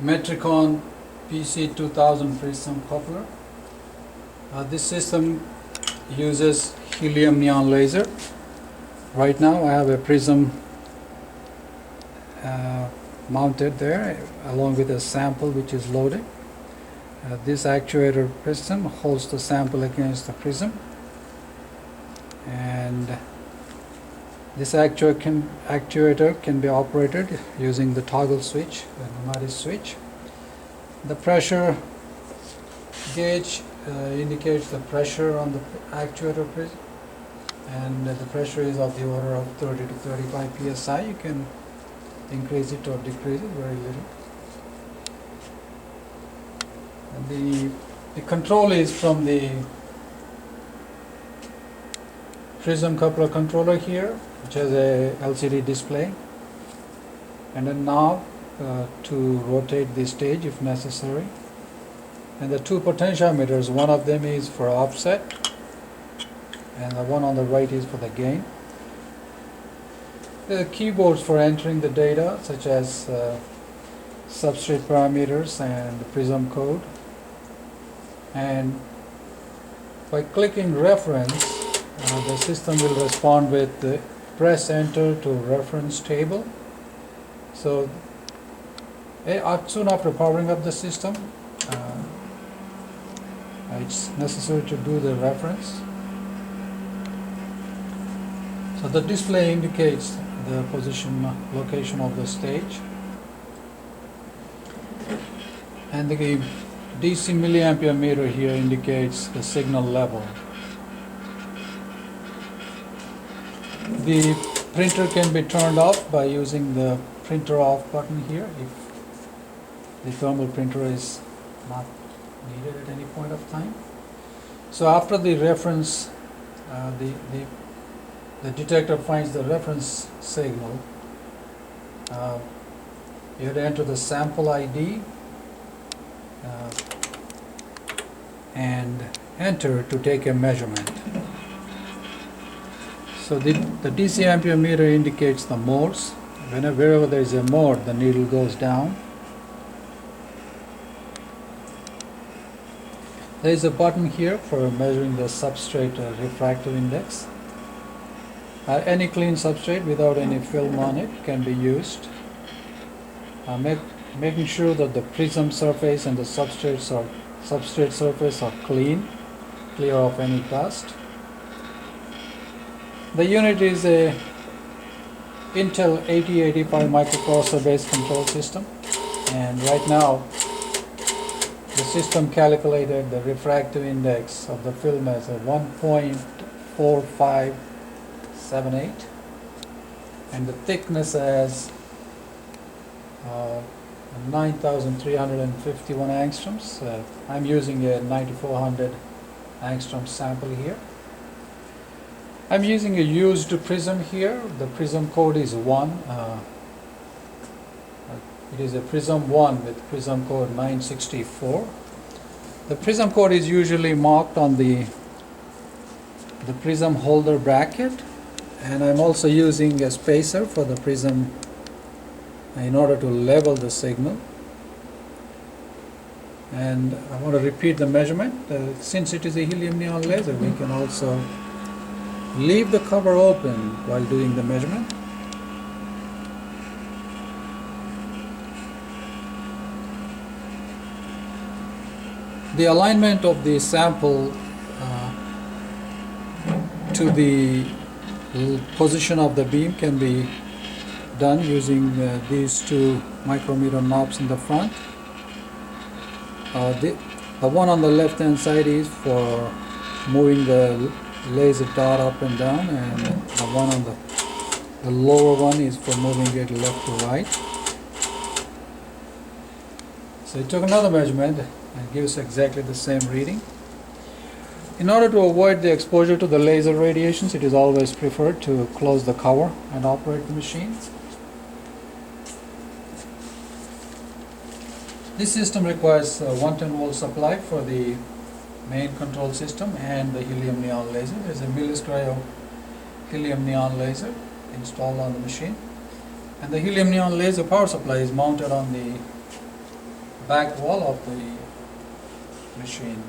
Metricon PC2000 Prism coupler. This system uses helium neon laser. Right now I have a prism mounted there along with a sample which is loaded. This actuator prism holds the sample against the prism, and this actuator can be operated using the toggle switch, the pneumatic switch. The pressure gauge indicates the pressure on the actuator prism, and the pressure is of the order of 30 to 35 psi. You can increase it or decrease it very little. And the control is from the prism coupler controller here, which has a LCD display and a knob to rotate the stage if necessary, and the two potentiometers. One of them is for offset and the one on the right is for the gain. There are keyboards for entering the data, such as substrate parameters and the prism code, and by clicking reference the system will respond with press enter to reference table. So soon after powering up the system, it's necessary to do the reference. So the display indicates the location of the stage, and the DC milliampere meter here indicates the signal level. The printer can be turned off by using the printer off button here if the thermal printer is not needed at any point of time. So after the reference, the detector finds the reference signal. You have to enter the sample ID and enter to take a measurement. So the DC ampere meter indicates the modes. Wherever there is a mode, the needle goes down. There is a button here for measuring the substrate refractive index. Any clean substrate without any film on it can be used. Making sure that the prism surface and the substrate surface are clear of any dust. The unit is a Intel 8085 microprocessor based control system, and right now the system calculated the refractive index of the film as a 1.4578 and the thickness as 9,351 angstroms. I'm using a 9400 angstrom sample here. I'm using a used prism here. The prism code is 1. It is a prism 1 with prism code 964. The prism code is usually marked on the prism holder bracket, and I'm also using a spacer for the prism in order to level the signal. And I want to repeat the measurement. Since it is a helium neon laser, we can also leave the cover open while doing the measurement. The alignment of the sample to the position of the beam can be done using these two micrometer knobs in the front. The one on the left hand side is for moving the laser dot up and down, and the one on the lower one is for moving it left to right. So it took another measurement and gives exactly the same reading. In order to avoid the exposure to the laser radiations, it is always preferred to close the cover and operate the machine. This system requires a 110 volt supply for the main control system and the helium neon laser. There is a milliscrio helium neon laser installed on the machine, and the helium neon laser power supply is mounted on the back wall of the machine.